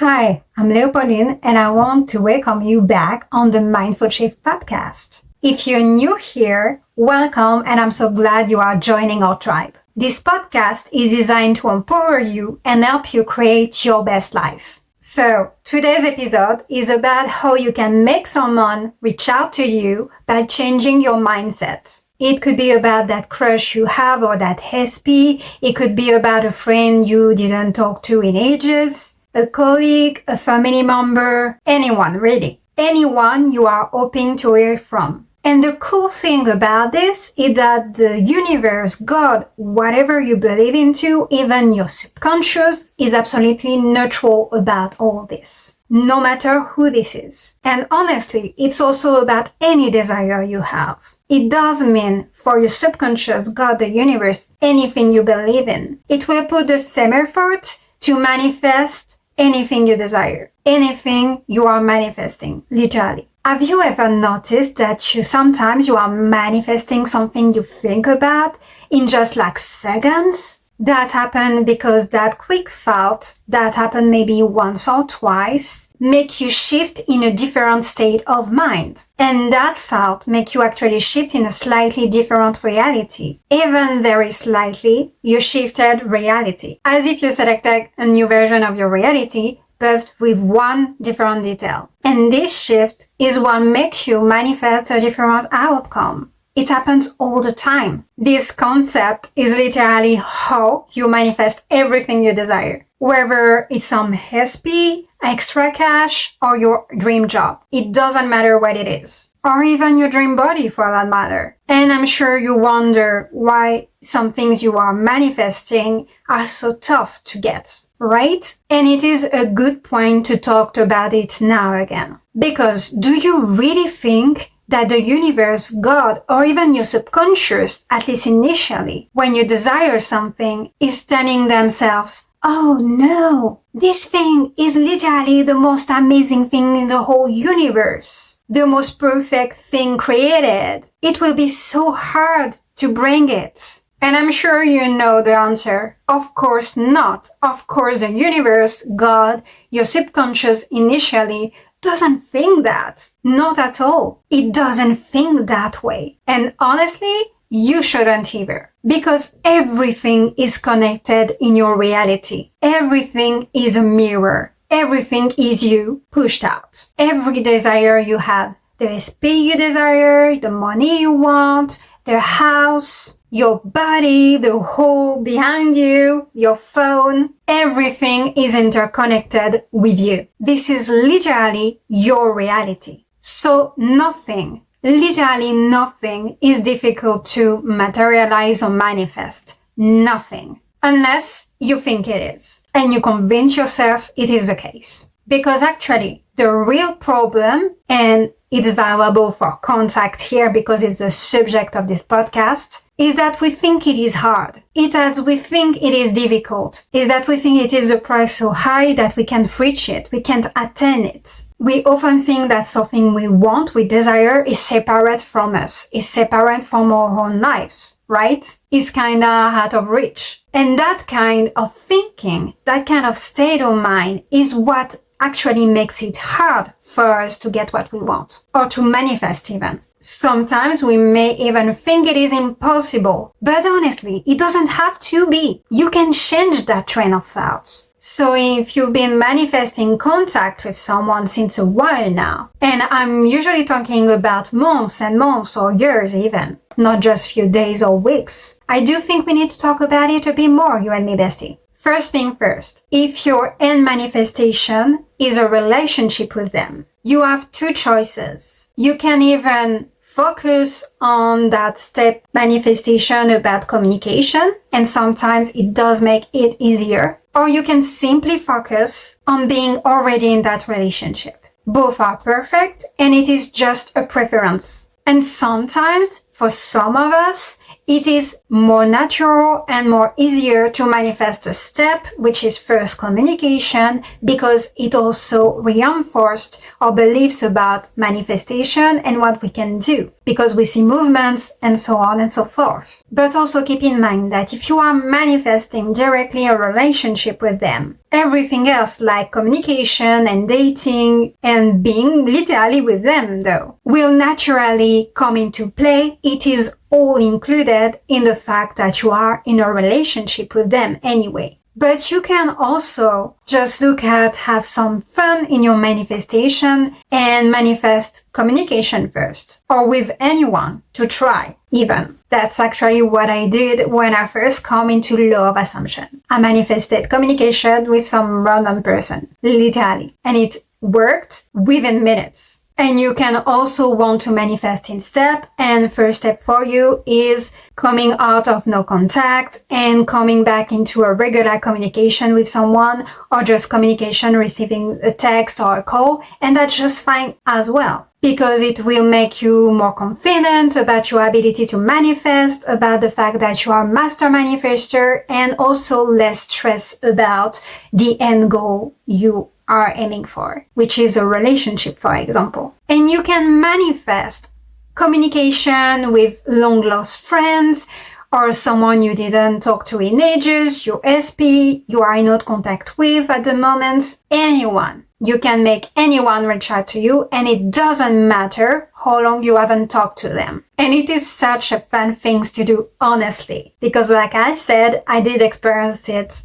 Hi, I'm Leopoldine and I want to welcome you back on the Mindful Shift podcast. If you're new here, welcome and I'm so glad you are joining our tribe. This podcast is designed to empower you and help you create your best life. So, today's episode is about how you can make someone reach out to you by changing your mindset. It could be about that crush you have or that SP. It could be about a friend you didn't talk to in ages, a colleague, a family member, anyone really. Anyone you are hoping to hear from. And the cool thing about this is that the universe, God, whatever you believe into, even your subconscious, is absolutely neutral about all this. No matter who this is. And honestly, it's also about any desire you have. It doesn't mean for your subconscious, God, the universe, anything you believe in. It will put the same effort to manifest anything you desire. Anything you are manifesting, literally. Have you ever noticed that sometimes you are manifesting something you think about in just like seconds? That happened because that quick thought that happened maybe once or twice make you shift in a different state of mind. And that thought make you actually shift in a slightly different reality. Even very slightly, you shifted reality. As if you selected a new version of your reality, but with one different detail. And this shift is what makes you manifest a different outcome. It happens all the time. This concept is literally how you manifest everything you desire. Whether it's some SP, extra cash, or your dream job. It doesn't matter what it is. Or even your dream body for that matter. And I'm sure you wonder why some things you are manifesting are so tough to get, right? And it is a good point to talk about it now again. Because do you really think that the universe, God, or even your subconscious, at least initially, when you desire something, is telling themselves, oh no, this thing is literally the most amazing thing in the whole universe. The most perfect thing created. It will be so hard to bring it. And I'm sure you know the answer. Of course not. Of course the universe, God, your subconscious initially doesn't think that. Not at all. It doesn't think that way. And honestly, you shouldn't either. Because everything is connected in your reality. Everything is a mirror. Everything is you pushed out. Every desire you have, the SP you desire, the money you want, the house, your body, the hole behind you, your phone, everything is interconnected with you. This is literally your reality. So nothing, literally nothing is difficult to materialize or manifest. Nothing. Unless you think it is. And you convince yourself it is the case. Because actually, the real problem, and it's valuable for contact here because it's the subject of this podcast, is that we think it is hard. It's that we think it is difficult. Is that we think it is a price so high that we can't reach it. We can't attain it. We often think that something we want, we desire, is separate from us. Is separate from our own lives, right? It's kinda out of reach. And that kind of thinking, that kind of state of mind is what actually makes it hard for us to get what we want. Or to manifest even. Sometimes we may even think it is impossible, but honestly, it doesn't have to be. You can change that train of thoughts. So if you've been manifesting contact with someone since a while now, and I'm usually talking about months and months or years even, not just few days or weeks, I do think we need to talk about it a bit more, you and me, bestie. First thing first, if your end manifestation is a relationship with them, you have two choices. You can even focus on that step manifestation about communication, and sometimes it does make it easier. Or you can simply focus on being already in that relationship. Both are perfect, and it is just a preference. And sometimes, for some of us, it is more natural and more easier to manifest a step, which is first communication, because it also reinforced our beliefs about manifestation and what we can do, because we see movements and so on and so forth. But also keep in mind that if you are manifesting directly a relationship with them, Everything else like communication and dating and being literally with them though will naturally come into play. It is all included in the fact that you are in a relationship with them anyway. But you can also just look at have some fun in your manifestation and manifest communication first or with anyone to try even. That's actually what I did when I first come into law of assumption. I manifested communication with some random person, literally, and it worked within minutes. And you can also want to manifest in step. And first step for you is coming out of no contact and coming back into a regular communication with someone or just communication, receiving a text or a call. And that's just fine as well, because it will make you more confident about your ability to manifest, about the fact that you are Master Manifestor, and also less stress about the end goal you are aiming for, which is a relationship, for example. And you can manifest communication with long lost friends or someone you didn't talk to in ages, your SP, you are in no contact with at the moment, anyone. You can make anyone reach out to you, and it doesn't matter how long you haven't talked to them. And it is such a fun thing to do, honestly, because like I said, I did experience it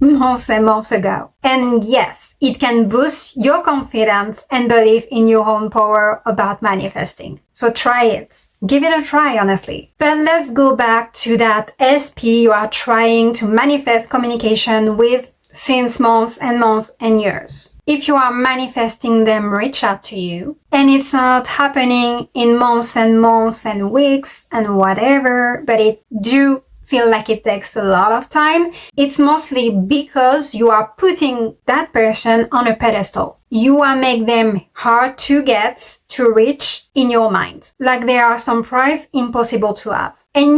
months and months ago. And yes, it can boost your confidence and belief in your own power about manifesting. So try it. Give it a try, honestly. But let's go back to that SP you are trying to manifest communication with since months and years. If you are manifesting them reach out to you, and it's not happening in months and weeks and whatever, but it do feel like it takes a lot of time, it's mostly because you are putting that person on a pedestal. You are making them hard to get, to reach in your mind. Like they are some prize impossible to have. And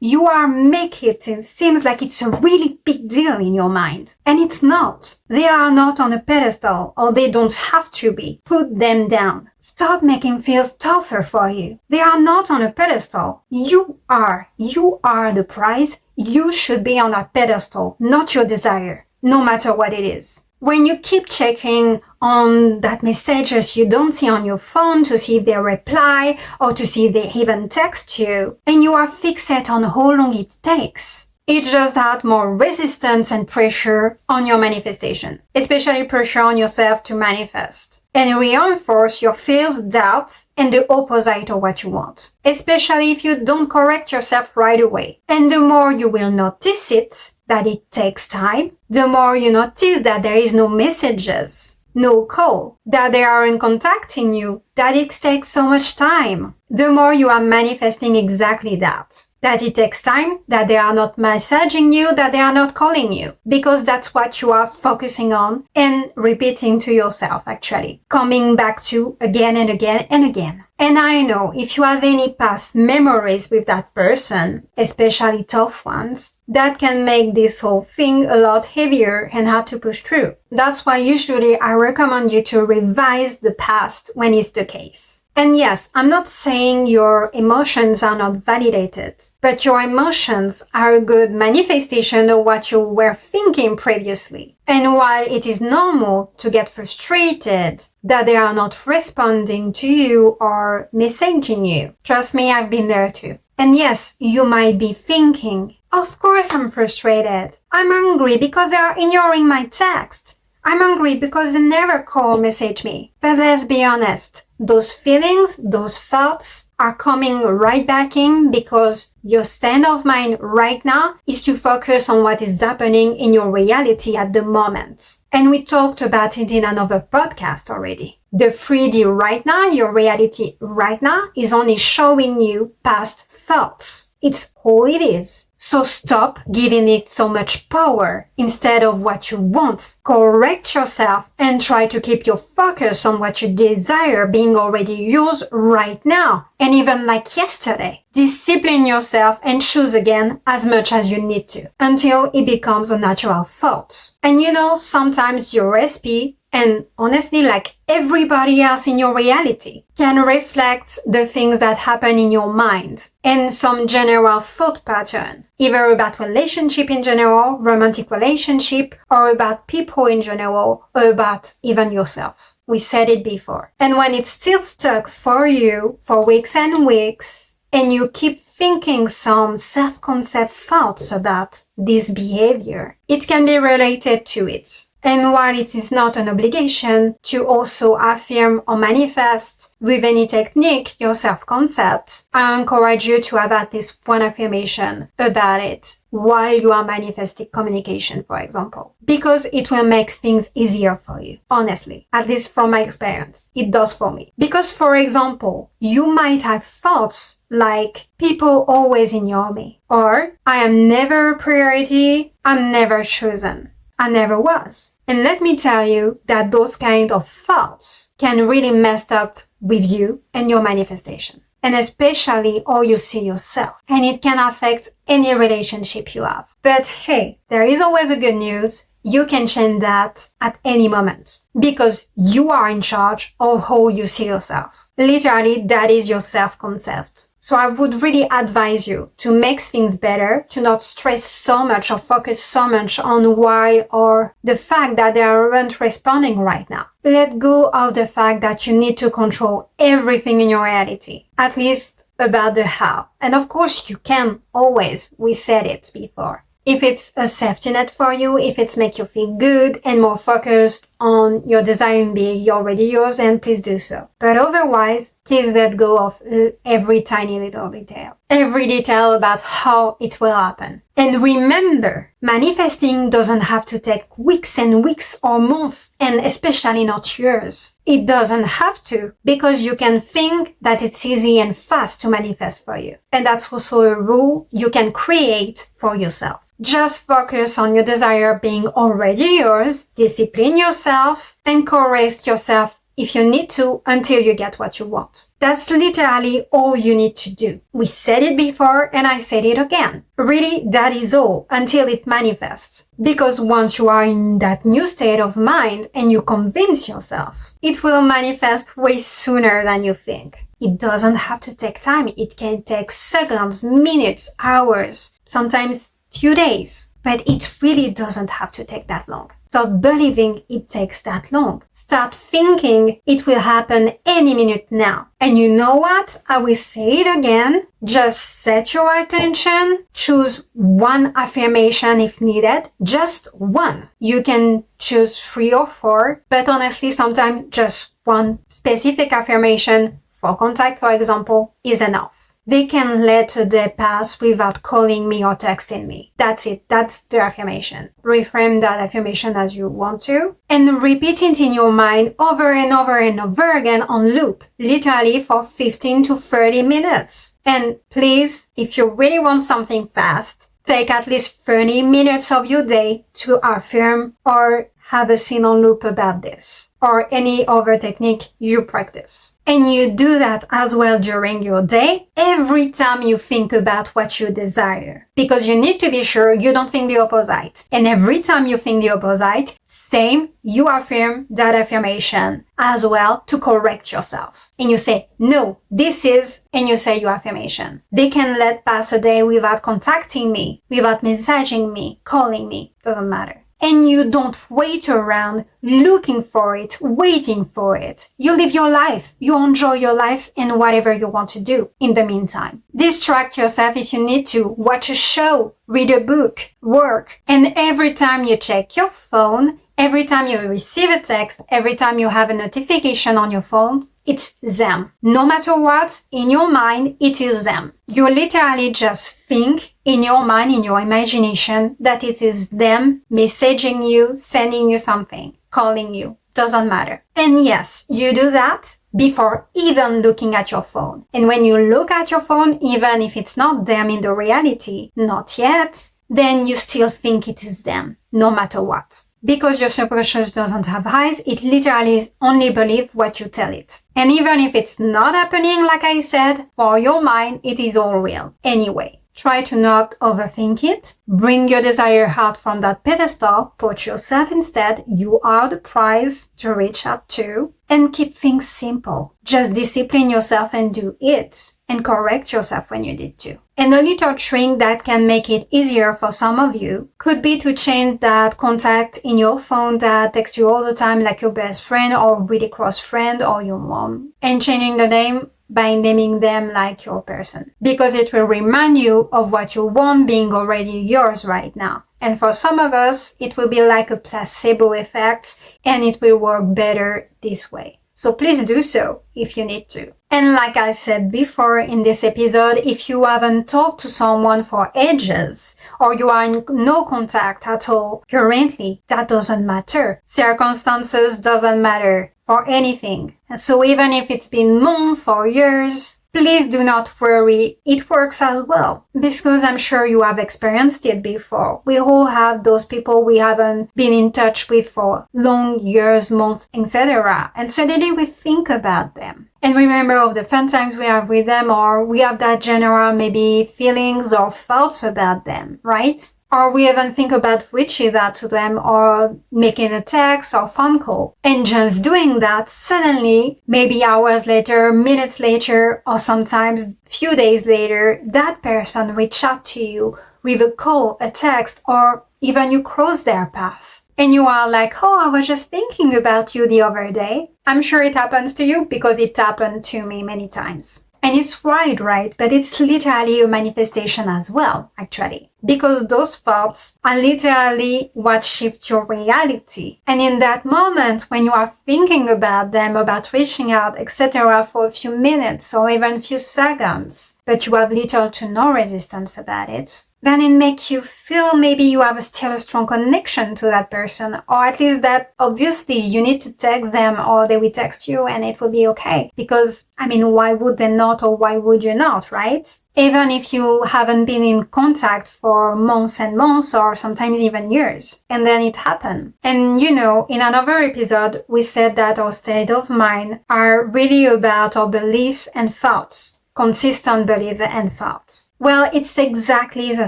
you are making it seems like it's a really big deal in your mind. And it's not. They are not on a pedestal, or they don't have to be. Put them down. Stop making feels tougher for you. They are not on a pedestal. You are. You are the prize. You should be on a pedestal, not your desire, no matter what it is. When you keep checking on that messages you don't see on your phone to see if they reply or to see if they even text you, and you are fixated on how long it takes, it just adds more resistance and pressure on your manifestation, especially pressure on yourself to manifest, and reinforce your fears, doubts, and the opposite of what you want, especially if you don't correct yourself right away. And the more you will notice it, that it takes time, the more you notice that there is no messages, no call, that they aren't contacting you, that it takes so much time. The more you are manifesting exactly that it takes time, that they are not messaging you, that they are not calling you, because that's what you are focusing on and repeating to yourself, actually, coming back to again and again and again. And I know if you have any past memories with that person, especially tough ones, that can make this whole thing a lot heavier and hard to push through. That's why usually I recommend you to revise the past when it's the case. And yes, I'm not saying your emotions are not validated, but your emotions are a good manifestation of what you were thinking previously. And while it is normal to get frustrated that they are not responding to you or messaging you, trust me, I've been there too. And yes, you might be thinking, of course I'm frustrated. I'm angry because they are ignoring my text. I'm angry because they never call or message me. But let's be honest, those feelings, those thoughts are coming right back in because your stand of mind right now is to focus on what is happening in your reality at the moment. And we talked about it in another podcast already. The 3D right now, your reality right now, is only showing you past thoughts. It's all it is. So stop giving it so much power instead of what you want. Correct yourself and try to keep your focus on what you desire being already yours right now. And even like yesterday. Discipline yourself and choose again as much as you need to until it becomes a natural thought. And sometimes your SP and honestly, like everybody else in your reality, can reflect the things that happen in your mind and some general thought pattern, either about relationship in general, romantic relationship, or about people in general, or about even yourself. We said it before. And when it's still stuck for you for weeks and weeks, and you keep thinking some self-concept thoughts about this behavior, it can be related to it. And while it is not an obligation to also affirm or manifest with any technique your self-concept, I encourage you to have at least one affirmation about it while you are manifesting communication, for example, because it will make things easier for you. Honestly, at least from my experience, it does for me. Because, for example, you might have thoughts like people always ignore me, or I am never a priority, I'm never chosen, I never was. And let me tell you that those kind of thoughts can really mess up with you and your manifestation, and especially how you see yourself. And it can affect any relationship you have. But hey, there is always a good news. You can change that at any moment because you are in charge of how you see yourself. Literally, that is your self-concept. So I would really advise you to make things better, to not stress so much or focus so much on why or the fact that they aren't responding right now. Let go of the fact that you need to control everything in your reality, at least about the how. And of course, you can always, we said it before. If it's a safety net for you, if it's make you feel good and more focused on your desiring being already yours, then please do so. But otherwise, please let go of every tiny little detail. Every detail about how it will happen. And remember, manifesting doesn't have to take weeks and weeks or months, and especially not years. It doesn't have to, because you can think that it's easy and fast to manifest for you. And that's also a rule you can create for yourself. Just focus on your desire being already yours, discipline yourself, and correct yourself if you need to until you get what you want. That's literally all you need to do. We said it before and I said it again. Really, that is all until it manifests. Because once you are in that new state of mind and you convince yourself, it will manifest way sooner than you think. It doesn't have to take time. It can take seconds, minutes, hours, sometimes few days. But it really doesn't have to take that long. Stop believing it takes that long. Start thinking it will happen any minute now. And you know what? I will say it again. Just set your attention. Choose one affirmation if needed. Just one. You can choose 3 or 4, but honestly, sometimes just one specific affirmation for contact, for example, is enough. They can let a day pass without calling me or texting me. That's it. That's the affirmation. Reframe that affirmation as you want to and repeat it in your mind over and over and over again on loop, literally for 15 to 30 minutes. And please, if you really want something fast, take at least 30 minutes of your day to affirm or have a scene on loop about this or any other technique you practice. And you do that as well during your day every time you think about what you desire, because you need to be sure you don't think the opposite. And every time you think the opposite, same, you affirm that affirmation as well to correct yourself. And you say, no, this is, and you say your affirmation. They can let pass a day without contacting me, without messaging me, calling me, doesn't matter. And you don't wait around looking for it, waiting for it. You live your life. You enjoy your life and whatever you want to do in the meantime. Distract yourself if you need to. Watch a show, read a book, work. And every time you check your phone, every time you receive a text, every time you have a notification on your phone, it's them. No matter what, in your mind, it is them. You literally just think in your mind, in your imagination, that it is them messaging you, sending you something, calling you. Doesn't matter. And yes, you do that before even looking at your phone. And when you look at your phone, even if it's not them in the reality, not yet, then you still think it is them, no matter what. Because your subconscious doesn't have eyes, it literally only believes what you tell it. And even if it's not happening, like I said, for your mind, it is all real. Anyway, Try to not overthink it. Bring your desire out from that pedestal. Put yourself instead. You are the prize to reach out to. And keep things simple. Just discipline yourself and do it. And correct yourself when you need to. And a little trick that can make it easier for some of you could be to change that contact in your phone that texts you all the time, like your best friend or really close friend or your mom. And changing the name by naming them like your person. Because it will remind you of what you want being already yours right now. And for some of us, it will be like a placebo effect and it will work better this way. So please do so if you need to. And like I said before in this episode, if you haven't talked to someone for ages or you are in no contact at all currently, that doesn't matter. Circumstances doesn't matter for anything. And so even if it's been months or years, please do not worry. It works as well. Because I'm sure you have experienced it before. We all have those people we haven't been in touch with for long years, months, etc. And suddenly we think about them. And remember of the fun times we have with them, or we have that general maybe feelings or thoughts about them, right? Or we even think about reaching out to them or making a text or phone call. And just doing that, suddenly, maybe hours later, minutes later, or sometimes few days later, that person reach out to you with a call, a text, or even you cross their path. And you are like, oh, I was just thinking about you the other day. I'm sure it happens to you because it happened to me many times. And it's right? But it's literally a manifestation as well, actually. Because those thoughts are literally what shift your reality. And in that moment, when you are thinking about them, about reaching out, etc. for a few minutes or even few seconds, but you have little to no resistance about it, then it makes you feel maybe you have still a strong connection to that person, or at least that obviously you need to text them or they will text you and it will be okay. Because, why would they not, or why would you not, right? Even if you haven't been in contact for months and months or sometimes even years. And then it happened. And in another episode, we said that our state of mind are really about our belief and thoughts. Consistent belief and thoughts. Well, it's exactly the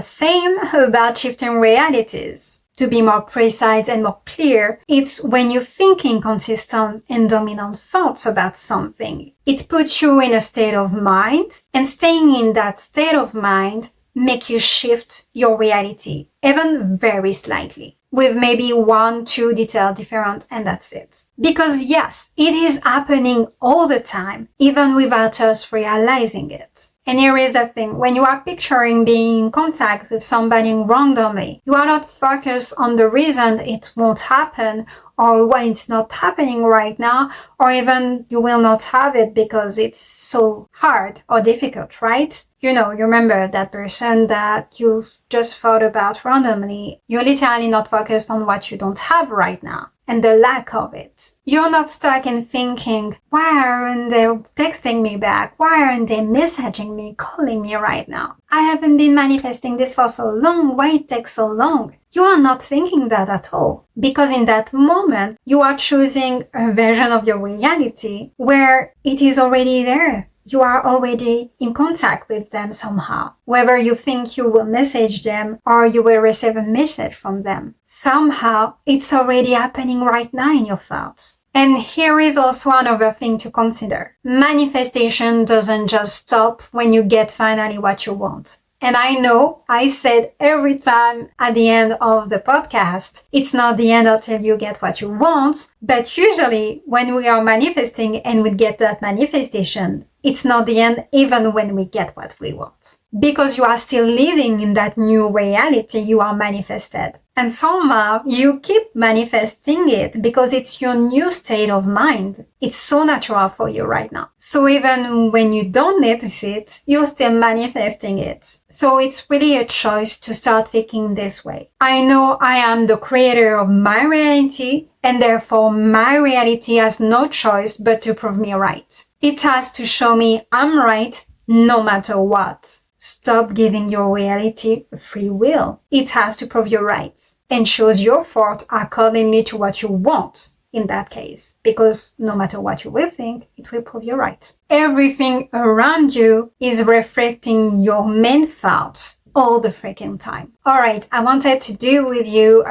same about shifting realities. To be more precise and more clear, it's when you're thinking consistent and dominant thoughts about something. It puts you in a state of mind, and staying in that state of mind make you shift your reality, even very slightly, with maybe 1-2 detail different, and that's it. Because yes, it is happening all the time, even without us realizing it. And here is the thing, when you are picturing being in contact with somebody randomly, you are not focused on the reason it won't happen or why it's not happening right now, or even you will not have it because it's so hard or difficult, right? You remember that person that you've just thought about randomly. You're literally not focused on what you don't have right now and the lack of it. You're not stuck in thinking, why aren't they texting me back? Why aren't they messaging me, calling me right now? I haven't been manifesting this for so long. Why it takes so long? You are not thinking that at all. Because in that moment, you are choosing a version of your reality where it is already there. You are already in contact with them somehow. Whether you think you will message them or you will receive a message from them. Somehow, it's already happening right now in your thoughts. And here is also another thing to consider. Manifestation doesn't just stop when you get finally what you want. And I know I said every time at the end of the podcast, it's not the end until you get what you want. But usually when we are manifesting and we get that manifestation, it's not the end even when we get what we want. Because you are still living in that new reality you are manifested. And somehow you keep manifesting it because it's your new state of mind. It's so natural for you right now. So even when you don't notice it, you're still manifesting it. So it's really a choice to start thinking this way. I know I am the creator of my reality, and therefore my reality has no choice but to prove me right. It has to show me I'm right no matter what. Stop giving your reality free will. It has to prove you right and shows your thought accordingly to what you want in that case. Because no matter what you will think, it will prove you right. Everything around you is reflecting your main thoughts, all the freaking time. Alright, I wanted to do with you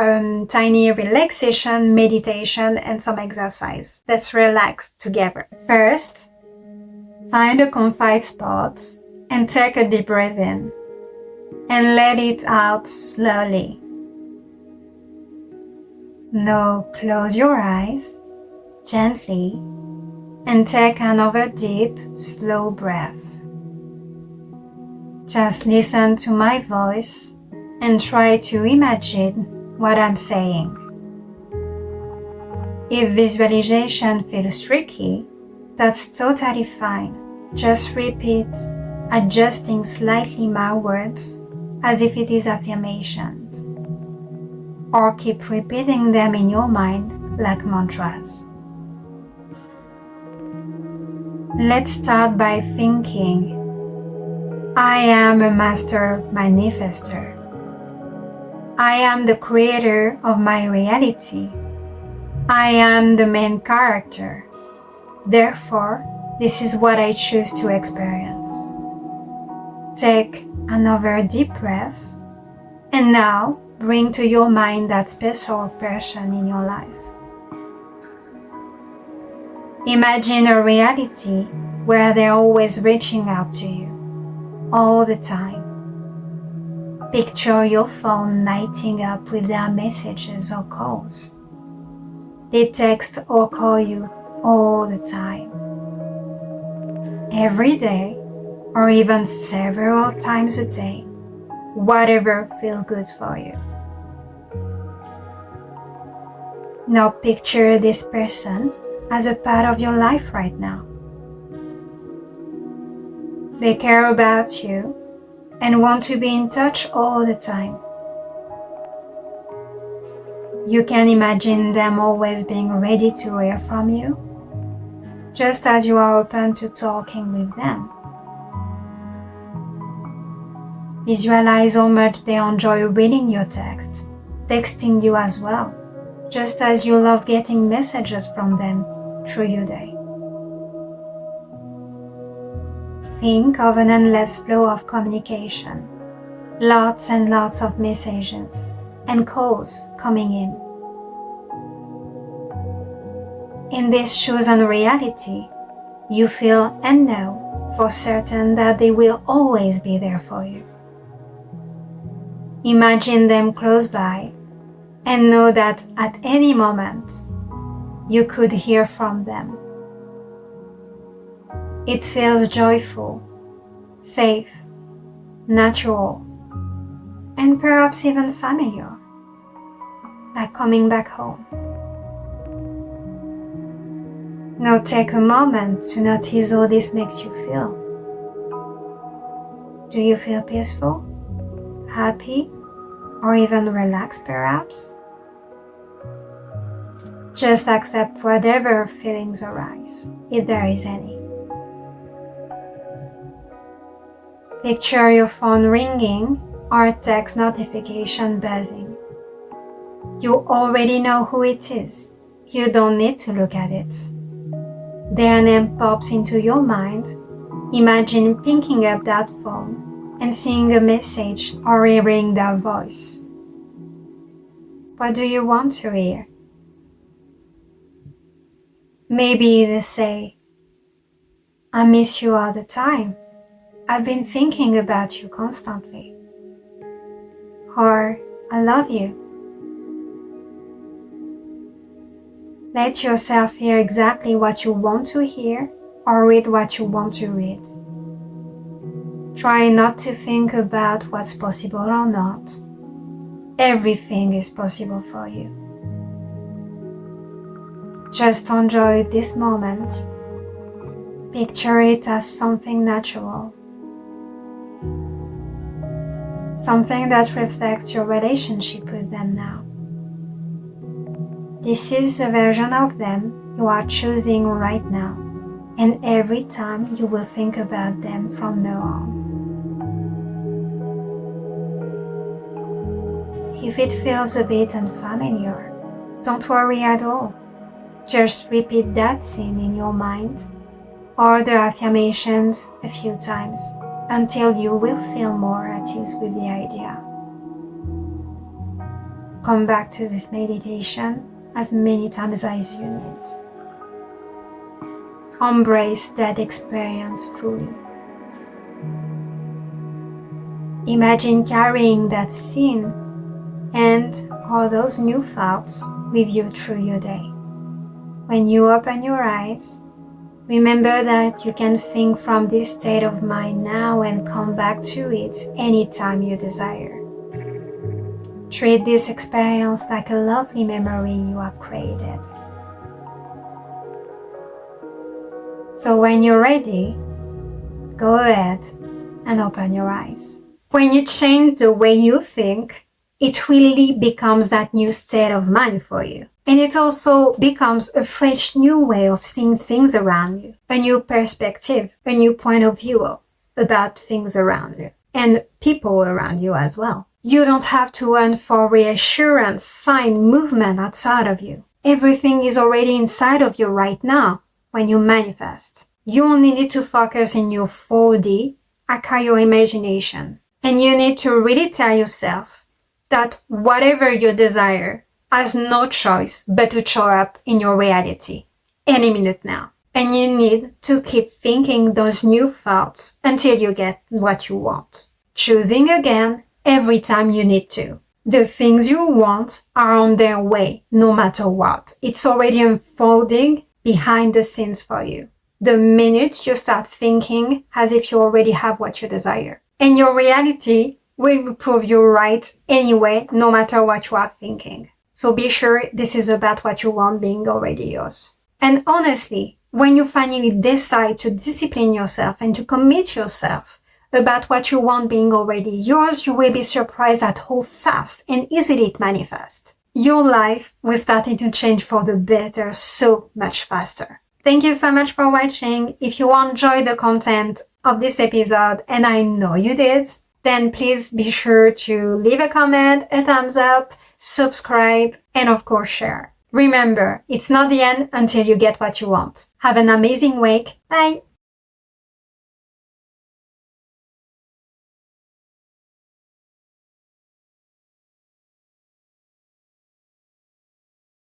tiny relaxation, meditation, and some exercise. Let's relax together. First, find a comfy spot and take a deep breath in and let it out slowly. Now close your eyes gently and take another deep, slow breath. Just listen to my voice and try to imagine what I'm saying. If visualization feels tricky, that's totally fine. Just repeat, adjusting slightly my words as if it is affirmations, or keep repeating them in your mind like mantras. Let's start by thinking, I am a Master Manifestor. I am the creator of my reality. I am the main character. Therefore, this is what I choose to experience. Take another deep breath, and now bring to your mind that special person in your life. Imagine a reality where they're always reaching out to you, all the time. Picture your phone lighting up with their messages or calls. They text or call you all the time. Every day, or even several times a day, whatever feels good for you. Now picture this person as a part of your life right now. They care about you and want to be in touch all the time. You can imagine them always being ready to hear from you, just as you are open to talking with them. Visualize how much they enjoy reading your text, texting you as well, just as you love getting messages from them through your day. Think of an endless flow of communication, lots and lots of messages and calls coming in. In this chosen reality, you feel and know for certain that they will always be there for you. Imagine them close by and know that at any moment you could hear from them. It feels joyful, safe, natural, and perhaps even familiar, like coming back home. Now take a moment to notice how this makes you feel. Do you feel peaceful, happy, or even relaxed perhaps? Just accept whatever feelings arise, if there is any. Picture your phone ringing or a text notification buzzing. You already know who it is. You don't need to look at it. Their name pops into your mind. Imagine picking up that phone and seeing a message or hearing their voice. What do you want to hear? Maybe they say, I miss you all the time. I've been thinking about you constantly. Or, I love you. Let yourself hear exactly what you want to hear or read what you want to read. Try not to think about what's possible or not. Everything is possible for you. Just enjoy this moment. Picture it as something natural. Something that reflects your relationship with them now. This is a version of them you are choosing right now, and every time you will think about them from now on. If it feels a bit unfamiliar, don't worry at all. Just repeat that scene in your mind or the affirmations a few times until you will feel more at ease with the idea. Come back to this meditation as many times as you need. Embrace that experience fully. Imagine carrying that scene and all those new thoughts with you through your day. When you open your eyes, remember that you can think from this state of mind now and come back to it anytime you desire. Treat this experience like a lovely memory you have created. So when you're ready, go ahead and open your eyes. When you change the way you think, it really becomes that new state of mind for you. And it also becomes a fresh new way of seeing things around you, a new perspective, a new point of view about things around you and people around you as well. You don't have to run for reassurance, sign, movement outside of you. Everything is already inside of you right now when you manifest. You only need to focus in your 4D, aka your imagination. And you need to really tell yourself that whatever you desire has no choice but to show up in your reality any minute now. And you need to keep thinking those new thoughts until you get what you want. Choosing again every time you need to. The things you want are on their way, no matter what. It's already unfolding behind the scenes for you. The minute you start thinking as if you already have what you desire. And your reality will prove you right anyway, no matter what you are thinking. So be sure this is about what you want being already yours. And honestly, when you finally decide to discipline yourself and to commit yourself about what you want being already yours, you will be surprised at how fast and easily it manifests. Your life will start to change for the better so much faster. Thank you so much for watching. If you enjoyed the content of this episode, and I know you did, then please be sure to leave a comment, a thumbs up, subscribe, and of course share. Remember, it's not the end until you get what you want. Have an amazing week. Bye!